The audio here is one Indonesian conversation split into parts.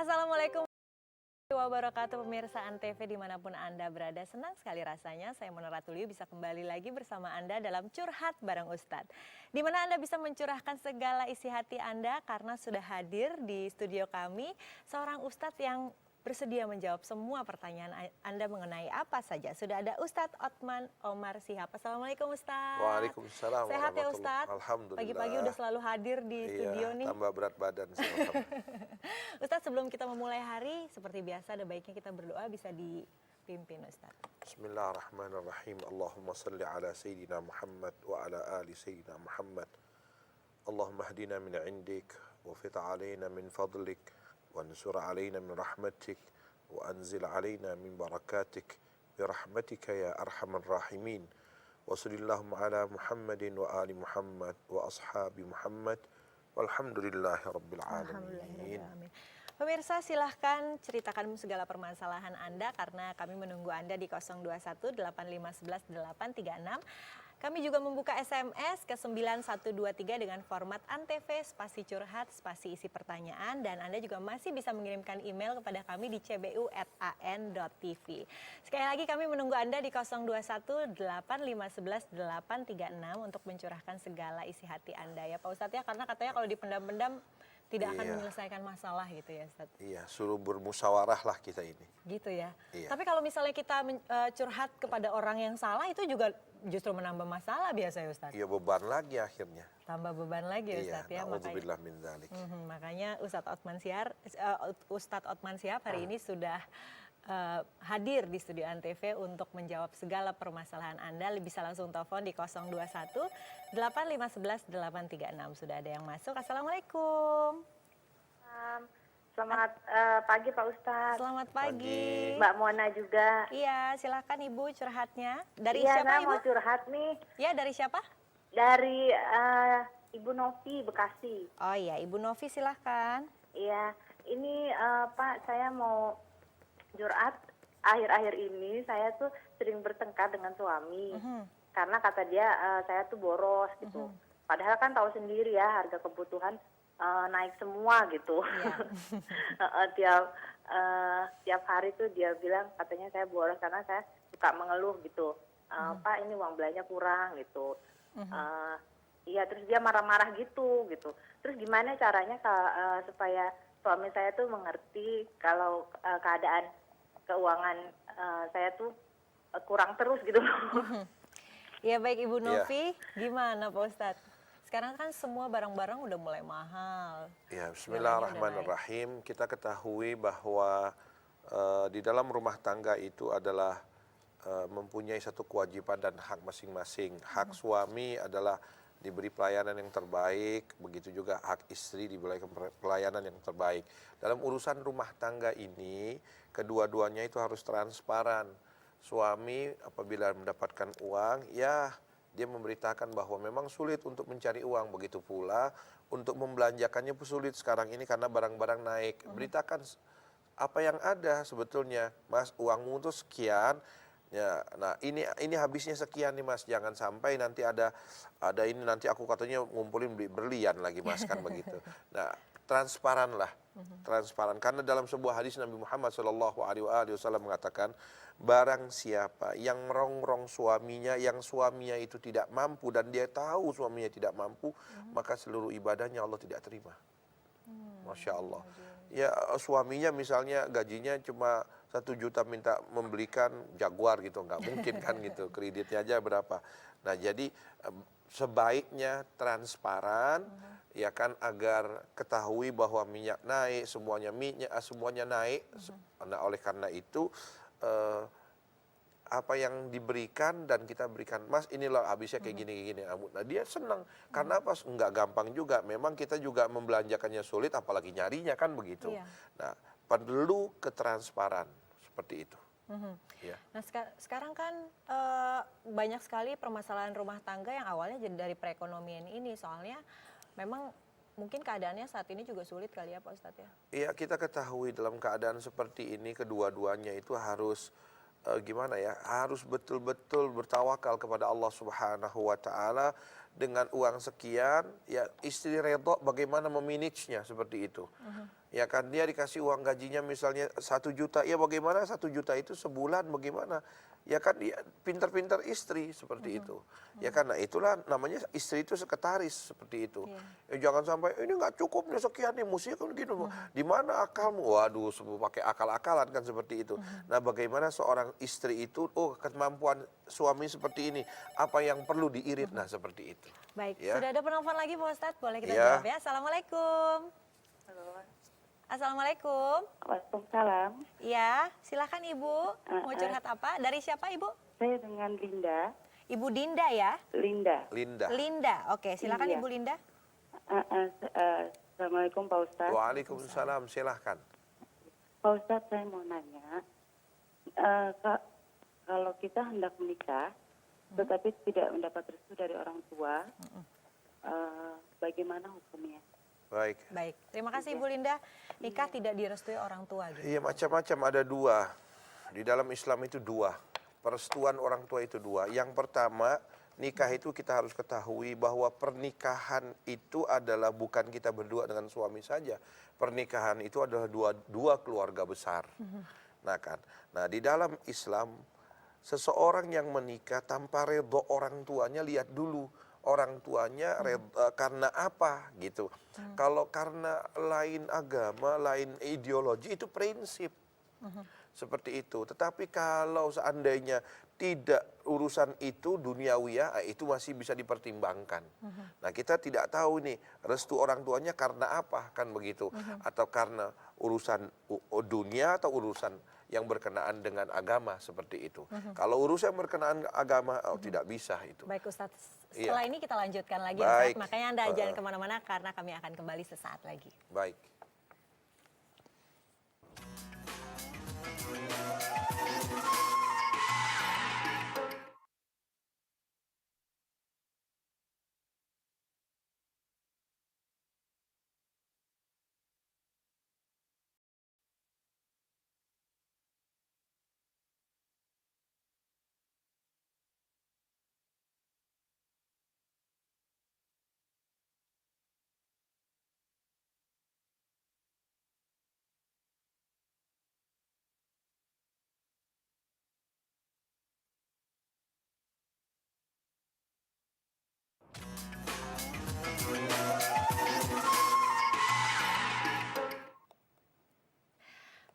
Assalamualaikum warahmatullahi wabarakatuh, pemirsa Antv dimanapun Anda berada. Senang sekali rasanya saya Mona Ratuliu bisa kembali lagi bersama Anda dalam Curhat Bareng Ustadz. Di mana Anda bisa mencurahkan segala isi hati Anda karena sudah hadir di studio kami seorang Ustadz yang bersedia menjawab semua pertanyaan Anda mengenai apa saja. Sudah ada Ustadz Othman Omar Shihab. Assalamualaikum Ustadz. Waalaikumsalam Sehat ya warahmatullahi. Ustadz? Alhamdulillah. Pagi-pagi udah selalu hadir di studio nih. Tambah berat badan sih. Ustadz, sebelum kita memulai hari, seperti biasa ada baiknya kita berdoa, bisa dipimpin Ustadz. Bismillahirrahmanirrahim. Allahumma salli ala Sayyidina Muhammad wa ala ali Sayyidina Muhammad. Allahumma hdina min indik, wa fita alaina min fadlik, wa ansur alaina min rahmatik, wa anzil alaina min barakatik, birahmatika ya arhamar rahimin. Wa sallallahu ala Muhammadin wa ali Muhammad wa ashabi Muhammad. Walhamdulillahi rabbil alamin. Pemirsa, silahkan ceritakan segala permasalahan Anda karena kami menunggu Anda di 021 8511 836. Kami juga membuka SMS ke 9123 dengan format Antv spasi curhat spasi isi pertanyaan, dan Anda juga masih bisa mengirimkan email kepada kami di cbu@an.tv. Sekali lagi kami menunggu Anda di 021 8511 836 untuk mencurahkan segala isi hati Anda ya Pak Ustadz ya, karena katanya kalau dipendam-pendam tidak akan menyelesaikan masalah gitu ya Ustadz. Iya, suruh bermusyawarah lah kita ini. Gitu ya. Iya. Tapi kalau misalnya kita curhat kepada orang yang salah, itu juga justru menambah masalah biasa ya Ustadz. Iya, beban lagi akhirnya. Tambah beban lagi ya Ustadz ya. Na'udzubillah min dzalik. Makanya Ustadz Othman Shihab hari ini sudah hadir di studio Antv untuk menjawab segala permasalahan Anda. Bisa langsung telepon di 021 8511 836. Sudah ada yang masuk. Assalamualaikum. Selamat pagi Pak Ustadz. Selamat pagi. Mbak Mona juga. Iya, silakan Ibu curhatnya. Dari Iya, siapa Ibu? mau curhat nih. Ya, dari siapa? Dari Ibu Novi, Bekasi. Oh iya, Ibu Novi silahkan. Iya, ini Pak, saya mau curhat. Akhir-akhir ini saya tuh sering bertengkar dengan suami. Karena kata dia saya tuh boros gitu. Padahal kan tahu sendiri ya, harga kebutuhan naik semua gitu. Yeah. tiap hari tuh dia bilang katanya saya boros karena saya suka mengeluh gitu. Pak, ini uang belanja kurang gitu. Iya, terus dia marah-marah gitu. Terus gimana caranya supaya suami saya tuh mengerti kalau keadaan keuangan saya tuh kurang terus gitu. Ya baik Ibu Novi, gimana Pak Ustadz? Sekarang kan semua barang-barang udah mulai mahal. Ya, bismillahirrahmanirrahim. Kita ketahui bahwa di dalam rumah tangga itu adalah mempunyai satu kewajiban dan hak masing-masing. Hak suami adalah diberi pelayanan yang terbaik, begitu juga hak istri diberi pelayanan yang terbaik. Dalam urusan rumah tangga ini, kedua-duanya itu harus transparan. Suami apabila mendapatkan uang, ya dia memberitakan bahwa memang sulit untuk mencari uang, begitu pula untuk membelanjakannya pun sulit sekarang ini karena barang-barang naik. Beritakan apa yang ada sebetulnya, Mas, uangmu itu sekian. Ya, nah ini habisnya sekian nih Mas, jangan sampai nanti ada ini nanti aku katanya ngumpulin beli berlian lagi Mas, kan begitu. Nah, transparan lah. Transparan, karena dalam sebuah hadis Nabi Muhammad SAW mengatakan, barang siapa yang merongrong suaminya, yang suaminya itu tidak mampu dan dia tahu suaminya tidak mampu, maka seluruh ibadahnya Allah tidak terima. Masya Allah. Ya, suaminya misalnya gajinya cuma 1 juta minta membelikan Jaguar gitu, nggak mungkin kan gitu, kreditnya aja berapa. Nah, jadi sebaiknya transparan, ya kan, agar ketahui bahwa minyak naik, semuanya naik. Nah, oleh karena itu apa yang diberikan dan kita berikan, Mas inilah habisnya kayak gini. Nah, dia senang karena apa? Nggak gampang juga. Memang kita juga membelanjakannya sulit, apalagi nyarinya kan begitu. Iya. Nah, perlu ketransparan seperti itu. Ya. Nah sekarang kan banyak sekali permasalahan rumah tangga yang awalnya jadi dari perekonomian ini, soalnya memang mungkin keadaannya saat ini juga sulit kali ya Pak Ustadz ya? Iya, kita ketahui dalam keadaan seperti ini kedua-duanya itu harus harus betul-betul bertawakal kepada Allah Subhanahu wa Ta'ala dengan uang sekian, ya istri redho bagaimana memanagenya seperti itu. Ya kan, dia dikasih uang gajinya misalnya 1 juta, ya bagaimana 1 juta itu sebulan bagaimana? Ya kan, dia pintar-pintar istri seperti itu. Ya kan, nah itulah namanya istri itu sekretaris seperti itu. Ya, jangan sampai ini nggak cukup nih sekian nih, mesti kan gitu. Di mana akalmu? Waduh, semua pakai akal-akalan kan seperti itu. Nah, bagaimana seorang istri itu, oh kemampuan suami seperti ini, apa yang perlu diirit? Nah, seperti itu. Baik, Ya. sudah ada penelpon lagi Pak Ustadz, boleh kita Ya. jawab ya. Assalamualaikum. Halo. Assalamualaikum. Waalaikumsalam. Iya, silakan Ibu. Mau curhat apa? Dari siapa Ibu? Saya dengan Linda. Ibu Dinda ya? Linda. Linda. Linda, oke. Silakan Iya. Ibu Linda. Assalamualaikum Pak Ustadz. Waalaikumsalam, silahkan. Pak Ustadz, saya mau nanya, kalau kita hendak menikah, tetapi tidak mendapat restu dari orang tua, bagaimana hukumnya? Baik. Baik, terima kasih Ibu Linda. Nikah tidak direstui orang tua gitu. Iya, macam-macam, ada dua. Di dalam Islam itu dua. Perestuan orang tua itu dua. Yang pertama, nikah itu kita harus ketahui bahwa pernikahan itu adalah bukan kita berdua dengan suami saja. Pernikahan itu adalah dua keluarga besar. Nah kan, nah di dalam Islam seseorang yang menikah tanpa redho orang tuanya, lihat dulu orang tuanya karena apa gitu. Kalau karena lain agama, lain ideologi, itu prinsip. Seperti itu. Tetapi kalau seandainya tidak urusan itu duniawiyah, itu masih bisa dipertimbangkan. Nah, kita tidak tahu nih restu orang tuanya karena apa, kan begitu. Atau karena urusan dunia atau urusan yang berkenaan dengan agama seperti itu. Kalau urusan berkenaan agama, tidak bisa itu. Baik Ustadz, Iya. setelah ini kita lanjutkan lagi Baik. Ustadz. Makanya Anda jangan kemana-mana karena kami akan kembali sesaat lagi. Baik.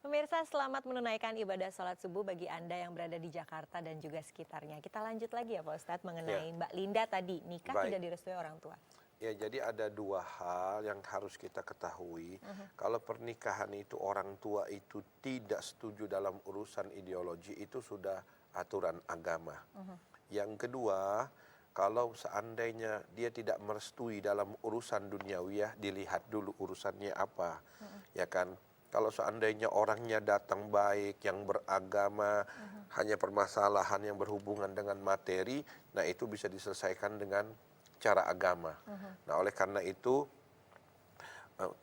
Pemirsa, selamat menunaikan ibadah sholat subuh bagi Anda yang berada di Jakarta dan juga sekitarnya. Kita lanjut lagi ya Pak Ustadz mengenai Mbak Linda tadi, nikah Baik. tidak direstui orang tua. Ya, jadi ada dua hal yang harus kita ketahui. Kalau pernikahan itu orang tua itu tidak setuju dalam urusan ideologi, itu sudah aturan agama. Yang kedua, kalau seandainya dia tidak merestui dalam urusan duniawiyah, dilihat dulu urusannya apa. Ya kan? Kalau seandainya orangnya datang baik, yang beragama, hanya permasalahan yang berhubungan dengan materi, nah itu bisa diselesaikan dengan cara agama. Nah, oleh karena itu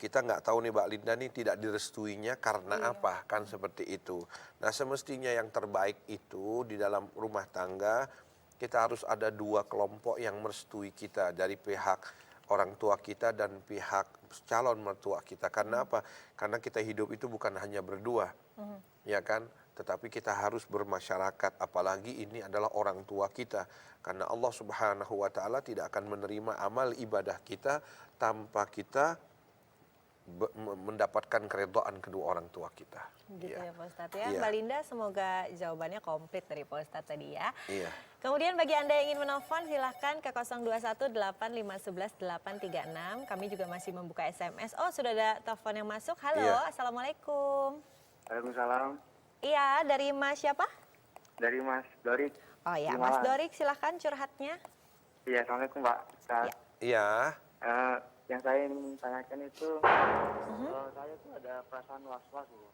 kita nggak tahu nih Mbak Linda nih tidak direstuinya karena apa, kan seperti itu. Nah, semestinya yang terbaik itu di dalam rumah tangga kita harus ada dua kelompok yang merestui kita, dari pihak orang tua kita dan pihak calon mertua kita. Karena apa? Karena kita hidup itu bukan hanya berdua, ya kan? Tetapi kita harus bermasyarakat, apalagi ini adalah orang tua kita. Karena Allah Subhanahu wa Ta'ala tidak akan menerima amal ibadah kita tanpa kita mendapatkan keridhaan kedua orang tua kita. Gitu ya Pak Ustadz ya. Iya. Mbak Linda, semoga jawabannya komplit dari Pak Ustadz tadi ya. Iya. Kemudian bagi Anda yang ingin menelpon silahkan ke 021-8511-836. Kami juga masih membuka SMS. Oh, sudah ada telepon yang masuk. Halo, Iya. Assalamualaikum. Waalaikumsalam. Iya, dari Mas siapa? Dari Mas Dorik. Oh ya, Di Mas Malang. Dorik silahkan curhatnya. Iya, Assalamualaikum Pak. Ustaz. Iya. Yang saya ingin tanyakan itu, saya tuh ada perasaan was-was gitu.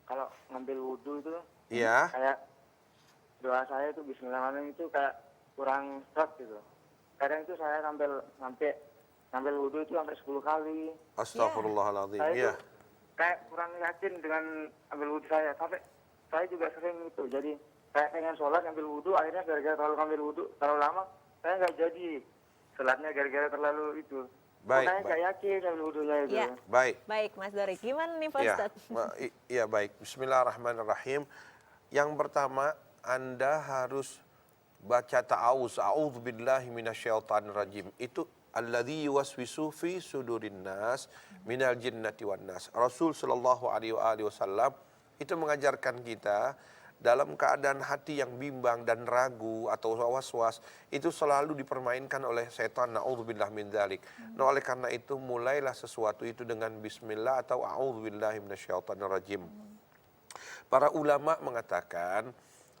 Kalau ngambil wudhu itu, Iya. kayak doa saya itu Bismillahirrahmanirrahim itu kayak kurang serat gitu. Kadang itu saya ngambil wudhu itu sampai 10 kali. Astagfirullahaladzim. Saya Iya. itu kayak kurang yakin dengan ambil wudhu saya. Sampai saya juga sering itu. Jadi kayak pengen sholat ngambil wudhu, akhirnya gara-gara terlalu ngambil wudhu terlalu lama, saya nggak jadi. sholatnya gara-gara terlalu itu. Baik, Makanya baik. nggak yakin kalau wudhunya itu. Ya. Baik. Baik, Mas Dori. Gimana nih Pak Ya, Ustadz? iya baik. Bismillahirrahmanirrahim. Yang pertama, Anda harus baca ta'awuz. A'udzubillahi minasyaitonirrajim. Itu alladzi yuwaswisu fi sudurin nas minal jinnati wan nas. Rasul sallallahu alaihi wasallam itu mengajarkan kita dalam keadaan hati yang bimbang dan ragu atau was-was itu selalu dipermainkan oleh setan, naudzubillah min dzalik. Nah, oleh karena itu mulailah sesuatu itu dengan bismillah atau a'udzubillahi minasyaitonirrajim. Para ulama mengatakan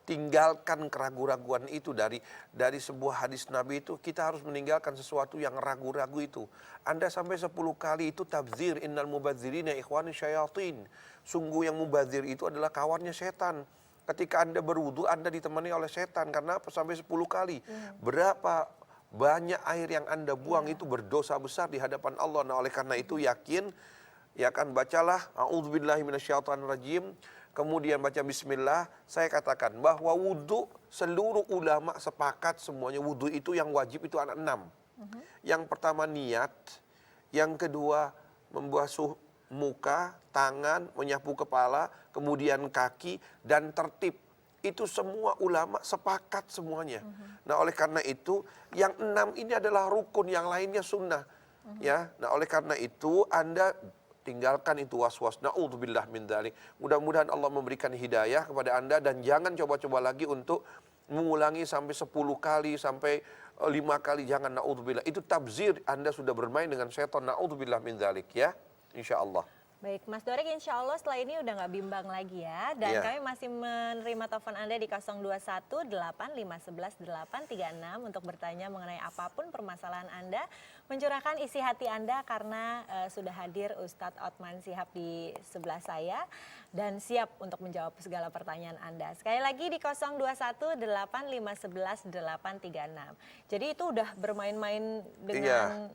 tinggalkan keraguan-raguan itu dari sebuah hadis Nabi itu kita harus meninggalkan sesuatu yang ragu-ragu itu. Anda sampai 10 kali itu tabzir, innal mubadzirina ikhwani syayatin. Sungguh yang mubadzir itu adalah kawannya setan. Ketika Anda berwudu, Anda ditemani oleh setan. Karena apa? Sampai 10 kali. Berapa banyak air yang Anda buang itu berdosa besar di hadapan Allah. Nah, oleh karena itu yakin, ya kan, bacalah a'udzubillahi minasyaitonirrajim. Kemudian baca bismillah. Saya katakan bahwa wudu seluruh ulama sepakat semuanya wudu itu yang wajib itu ada 6. Yang pertama niat. Yang kedua membasuh muka, tangan, menyapu kepala, kemudian kaki, dan tertib. Itu semua ulama sepakat semuanya. Nah, oleh karena itu, yang 6 ini adalah rukun, yang lainnya sunnah. Ya, nah oleh karena itu Anda tinggalkan itu was-was. Na'udzubillah min dzalik. Mudah-mudahan Allah memberikan hidayah kepada Anda dan jangan coba-coba lagi untuk mengulangi sampai 10 kali, sampai 5 kali. Jangan, na'udzubillah. Itu tabzir, Anda sudah bermain dengan setan. Na'udzubillah min dzalik ya. Insya Allah. Baik, Mas Dorek, insya Allah setelah ini udah nggak bimbang lagi ya. Dan Iya. kami masih menerima telepon Anda di 021 8511 836 untuk bertanya mengenai apapun permasalahan Anda. Mencurahkan isi hati Anda karena sudah hadir Ustadz Othman Shihab di sebelah saya. Dan siap untuk menjawab segala pertanyaan Anda. Sekali lagi di 021 8511 836. Jadi itu udah bermain-main dengan...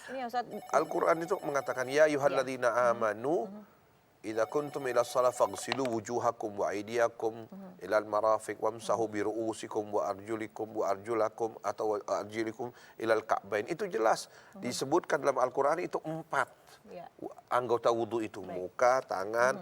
Ini ya, Ustadz. Al-Quran itu mengatakan, ya ayyuhalladzina amanu, idza kuntum ila shalah faghsilu wujuhakum wa aydiyakum ilal marafiq wamsahu bi ru'usikum wa arjulakum atau arjulikum ilal ka'bain. Itu jelas disebutkan dalam Al-Quran itu 4 Ya. anggota wudu itu, muka, tangan,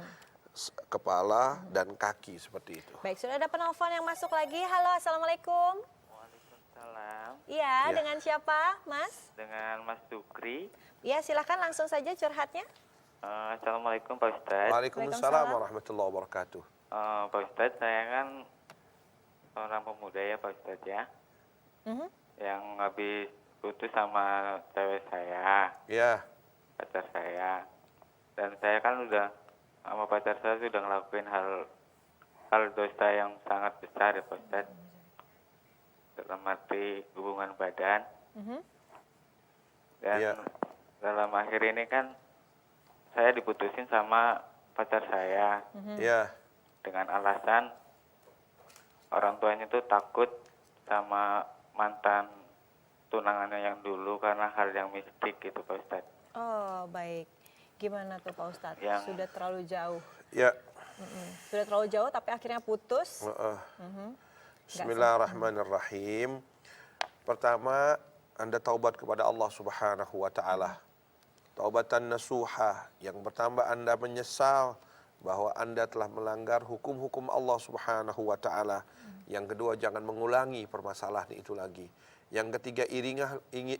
kepala, dan kaki, seperti itu. Baik, sudah ada penelpon yang masuk lagi. Halo, Assalamualaikum. Waalaikumsalam, Iya, Ya. dengan siapa, Mas? dengan Mas Dukri. Iya, silahkan langsung saja curhatnya. Assalamualaikum Pak Ustadz. Waalaikumsalam warahmatullahi wabarakatuh. Pak Ustadz, saya kan seorang pemuda ya Pak Ustadz ya, Mhm. yang habis putus sama cewek saya, Ya, pacar saya. Dan saya kan udah sama pacar saya sudah ngelakuin hal dosa yang sangat besar ya Pak Ustadz. Dalam arti hubungan badan. Mhm. Dan Iya. dalam akhir ini kan saya diputusin sama pacar saya ya, dengan alasan orang tuanya tuh takut sama mantan tunangannya yang dulu karena hal yang mistik gitu Pak Ustadz. Oh, baik. Gimana tuh Pak Ustadz? Yang- Sudah terlalu jauh. ya. Sudah terlalu jauh tapi akhirnya putus. Bismillahirrahmanirrahim. Pertama, Anda taubat kepada Allah Subhanahu wa taala. Taubatan nasuha, yang pertama Anda menyesal bahwa Anda telah melanggar hukum-hukum Allah Subhanahu wa taala. Yang kedua, jangan mengulangi permasalahan itu lagi. Yang ketiga,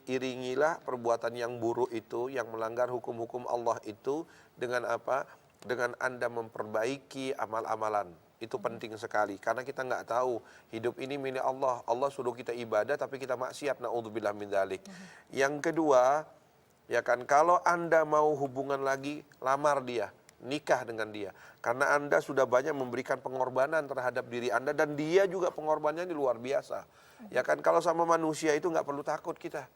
iringilah perbuatan yang buruk itu, yang melanggar hukum-hukum Allah itu dengan apa? Dengan Anda memperbaiki amal-amalan. Itu penting sekali karena kita nggak tahu hidup ini milik Allah. Allah suruh kita ibadah tapi kita maksiat, naudzubillah min dzalik. Yang kedua, ya kan, kalau Anda mau hubungan lagi, lamar dia, nikah dengan dia. Karena Anda sudah banyak memberikan pengorbanan terhadap diri Anda dan dia juga pengorbanannya luar biasa. Ya kan, kalau sama manusia itu nggak perlu takut kita.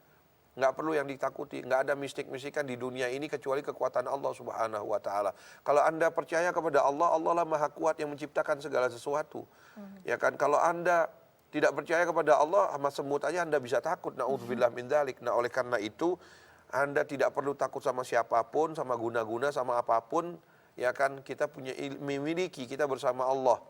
Nggak perlu yang ditakuti, nggak ada mistik-mistikan di dunia ini kecuali kekuatan Allah Subhanahu wa taala. Kalau Anda percaya kepada Allah, Allah lah Maha Kuat yang menciptakan segala sesuatu. Ya kan, kalau Anda tidak percaya kepada Allah, sama semut aja Anda bisa takut, naudzubillah min dzalik. Nah, oleh karena itu Anda tidak perlu takut sama siapapun, sama guna-guna, sama apapun. Ya kan, kita punya memiliki, kita bersama Allah.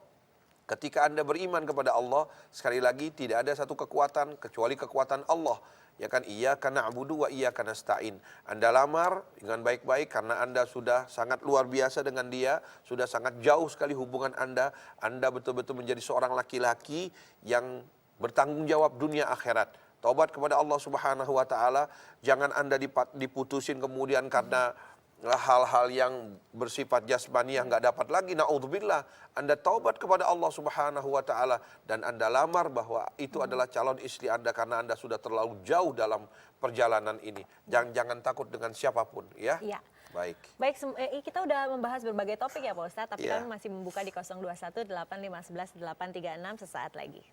Ketika Anda beriman kepada Allah, sekali lagi tidak ada satu kekuatan kecuali kekuatan Allah. Ya kan, iyyaka na'budu wa iyyaka nasta'in. Anda lamar dengan baik-baik karena Anda sudah sangat luar biasa dengan dia, sudah sangat jauh sekali hubungan Anda. Anda betul-betul menjadi seorang laki-laki yang bertanggung jawab dunia akhirat. Taubat kepada Allah Subhanahu wa taala, jangan Anda diputusin kemudian karena hal-hal yang bersifat jasmani yang nggak dapat lagi, naudzubillah. Anda taubat kepada Allah Subhanahu wa taala dan Anda lamar bahwa itu adalah calon istri Anda karena Anda sudah terlalu jauh dalam perjalanan ini. Jangan takut dengan siapapun, ya. Iya. Baik. Baik, kita udah membahas berbagai topik ya Pak Ustadz, tapi Iya. kami masih membuka di 021 8511 836 sesaat lagi.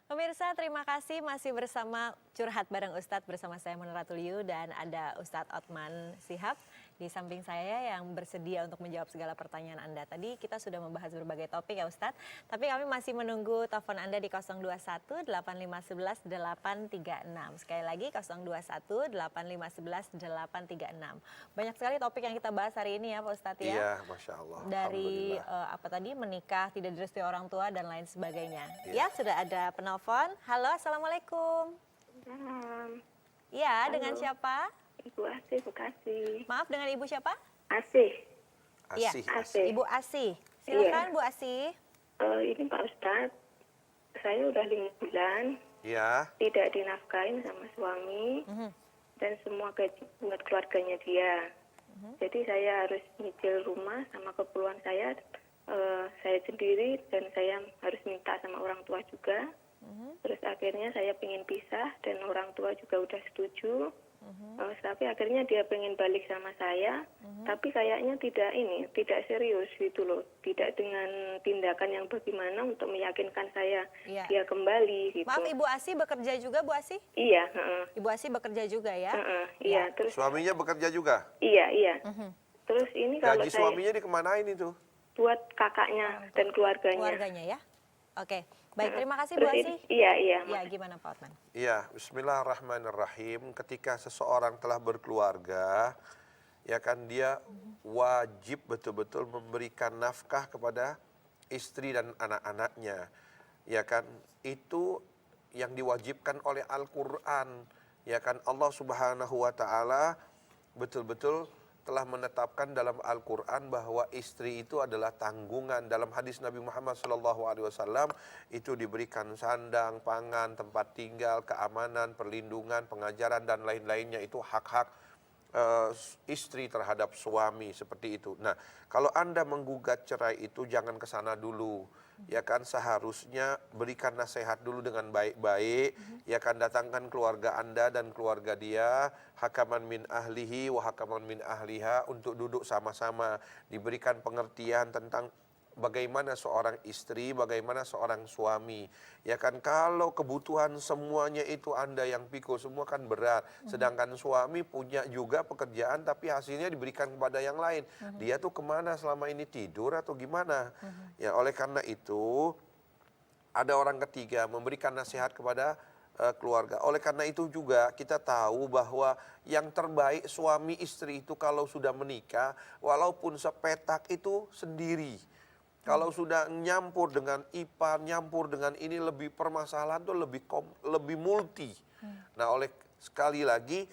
Pemirsa, terima kasih masih bersama Curhat bareng Ustadz bersama saya Munara Tuliu dan ada Ustadz Othman Shihab di samping saya yang bersedia untuk menjawab segala pertanyaan Anda. Tadi kita sudah membahas berbagai topik ya Ustadz, tapi kami masih menunggu telepon Anda di 021 8511 836. Sekali lagi 021 8511 836. Banyak sekali topik yang kita bahas hari ini ya Pak Ustadz ya. Iya, Masya Allah. Dari Alhamdulillah. apa tadi, menikah, tidak direstui orang tua dan lain sebagainya. Iya. Ya, sudah ada penelpon. Halo, assalamualaikum. Ya, dengan siapa? Ibu Asih, Bekasi. Maaf, dengan Ibu siapa? Asih. Iya, Asih. Asih. Ibu Asih. Silakan Bu Asih. Ini Pak Ustadz, saya udah 5 bulan Ya, tidak dinafkahin sama suami dan semua gaji buat keluarganya dia. Jadi saya harus nyicil rumah sama keperluan saya sendiri dan saya harus minta sama orang tua juga. Terus akhirnya saya pengen pisah dan orang tua juga udah setuju. Tapi akhirnya dia pengen balik sama saya, tapi kayaknya tidak serius gitu loh, tidak dengan tindakan yang bagaimana untuk meyakinkan saya Iya. dia kembali gitu. Maaf, Ibu Asih bekerja juga, Bu Asih? Iya, Ibu Asih bekerja juga ya? iya. Terus suaminya bekerja juga. iya. Terus ini kalau Gaji saya suaminya dikemanain itu? buat kakaknya dan keluarganya. Keluarganya ya? Oke, baik, terima kasih Bu Terus Asih. iya. Ya, gimana Pak Othman? Iya, bismillahirrahmanirrahim. Ketika seseorang telah berkeluarga, ya kan dia wajib betul-betul memberikan nafkah kepada istri dan anak-anaknya. Ya kan, itu yang diwajibkan oleh Al-Qur'an. Ya kan, Allah Subhanahu wa taala betul-betul telah menetapkan dalam Al-Quran bahwa istri itu adalah tanggungan. Dalam hadis Nabi Muhammad SAW itu diberikan sandang, pangan, tempat tinggal, keamanan, perlindungan, pengajaran dan lain-lainnya. Itu hak-hak istri terhadap suami, seperti itu. Nah, kalau Anda menggugat cerai itu jangan ke sana dulu. Ya kan, seharusnya berikan nasihat dulu dengan baik-baik. Ya kan, datangkan keluarga Anda dan keluarga dia, hakaman min ahlihi wa hakaman min ahliha, untuk duduk sama-sama, diberikan pengertian tentang bagaimana seorang istri, bagaimana seorang suami. Ya kan, kalau kebutuhan semuanya itu Anda yang pikul, semua kan berat. Sedangkan suami punya juga pekerjaan tapi hasilnya diberikan kepada yang lain. Dia tuh kemana selama ini, tidur atau gimana? Ya, oleh karena itu ada orang ketiga memberikan nasihat kepada keluarga. Oleh karena itu juga kita tahu bahwa yang terbaik suami istri itu kalau sudah menikah, walaupun sepetak itu sendiri. Kalau sudah nyampur dengan ipar, nyampur dengan ini, lebih permasalahan tuh lebih multi. Nah, oleh sekali lagi,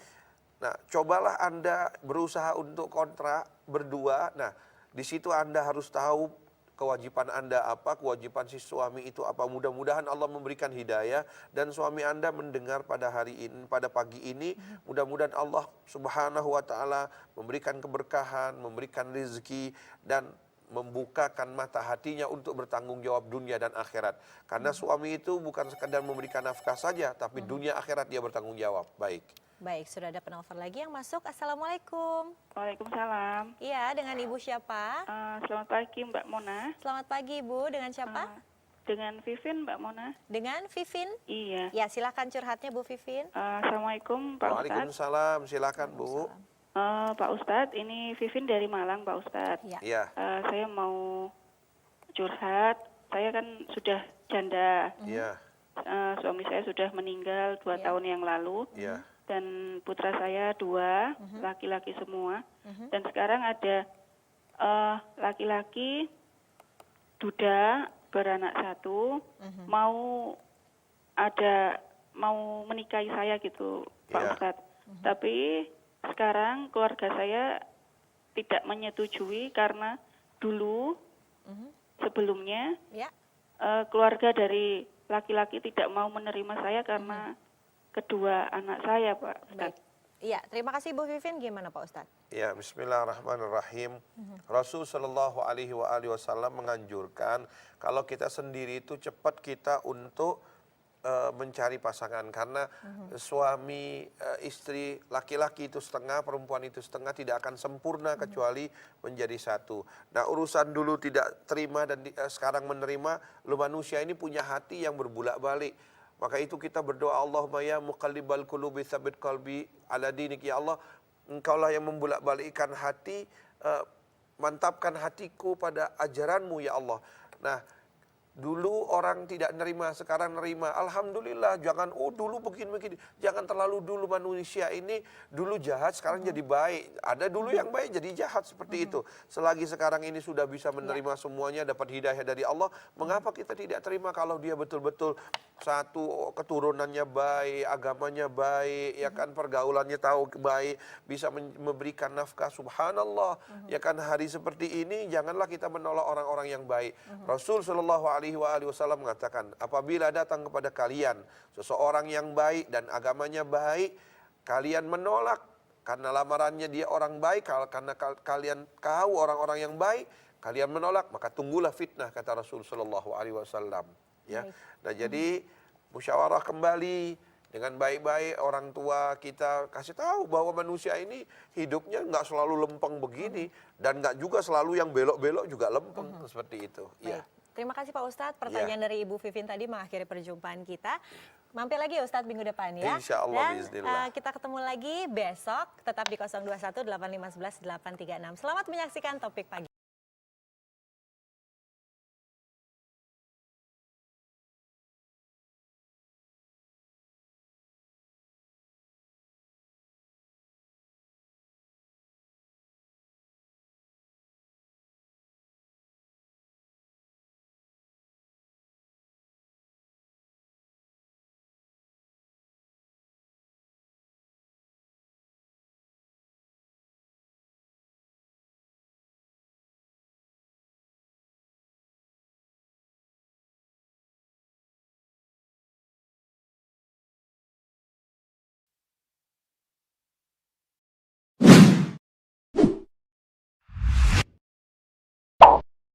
nah cobalah Anda berusaha untuk kontrak berdua. Nah, di situ Anda harus tahu kewajiban Anda apa, kewajiban si suami itu apa. Mudah-mudahan Allah memberikan hidayah dan suami Anda mendengar pada hari ini, pada pagi ini. Mudah-mudahan Allah Subhanahu wa taala memberikan keberkahan, memberikan rezeki dan membukakan mata hatinya untuk bertanggung jawab dunia dan akhirat. Karena suami itu bukan sekadar memberikan nafkah saja, tapi dunia akhirat dia bertanggung jawab. Baik. Baik, sudah ada penelpon lagi yang masuk. Assalamualaikum. Waalaikumsalam. Iya, dengan Ibu siapa? Selamat pagi Mbak Mona. Selamat pagi Ibu, dengan siapa? Dengan Vivin Mbak Mona. Dengan Vivin? Iya. Ya, silahkan curhatnya Bu Vivin. Assalamuaikum Pak Ustadz. Waalaikumsalam, silakan Bu. Pak Ustadz, ini Vivin dari Malang Pak Ustadz. Ya. Iya, Saya mau curhat. Saya kan sudah janda. iya, Suami saya sudah meninggal 2 tahun yang lalu. iya. Dan putra saya 2, laki-laki semua. Dan sekarang ada laki-laki duda beranak 1, mau menikahi saya gitu, Pak Iya. Ustadz. Tapi sekarang keluarga saya tidak menyetujui karena dulu sebelumnya Ya. keluarga dari laki-laki tidak mau menerima saya karena kedua anak saya, Pak Baik. Ustadz. Iya, terima kasih Bu Vivin. Gimana Pak Ustadz? Ya, bismillahirrahmanirrahim. Rasul Shallallahu Alaihi Wasallam menganjurkan kalau kita sendiri itu cepat kita untuk mencari pasangan, karena suami, istri, laki-laki itu setengah, perempuan itu setengah, tidak akan sempurna kecuali menjadi satu. Nah, urusan dulu tidak terima dan sekarang menerima, lu manusia ini punya hati yang berbulak-balik. Maka itu kita berdoa, Allahumma ya muqallibal qulubi tsabbit qalbi ala dinik, ya Allah, Engkaulah yang membulak-balikkan hati, mantapkan hatiku pada ajaranmu ya Allah. Nah, dulu orang tidak nerima, sekarang nerima. Alhamdulillah, jangan dulu begini-begini. Jangan terlalu dulu manusia ini dulu jahat, sekarang jadi baik. Ada dulu yang baik jadi jahat seperti itu. Selagi sekarang ini sudah bisa menerima semuanya, dapat hidayah dari Allah, mengapa kita tidak terima kalau dia betul-betul satu, keturunannya baik, agamanya baik, ya kan, pergaulannya tahu baik, bisa memberikan nafkah, subhanallah. Ya kan, hari seperti ini janganlah kita menolak orang-orang yang baik. Rasul Shallallahu Alaihi Wasallam mengatakan, apabila datang kepada kalian seseorang yang baik dan agamanya baik, kalian menolak karena lamarannya dia orang baik, karena kalian tahu orang-orang yang baik, kalian menolak, maka tunggulah fitnah, kata Rasul Shallallahu Alaihi Wasallam. Ya, nah jadi musyawarah kembali dengan baik-baik, orang tua kita kasih tahu bahwa manusia ini hidupnya nggak selalu lempeng begini, dan nggak juga selalu yang belok-belok juga lempeng, seperti itu. Baik. Ya. Terima kasih Pak Ustadz. Pertanyaan dari Ibu Vivin tadi mengakhiri perjumpaan kita. Mampir lagi ya Ustadz minggu depan ya. Insya Allah, Dan biiznillah. kita ketemu lagi besok tetap di 021 8511 836. Selamat menyaksikan Topik Pagi.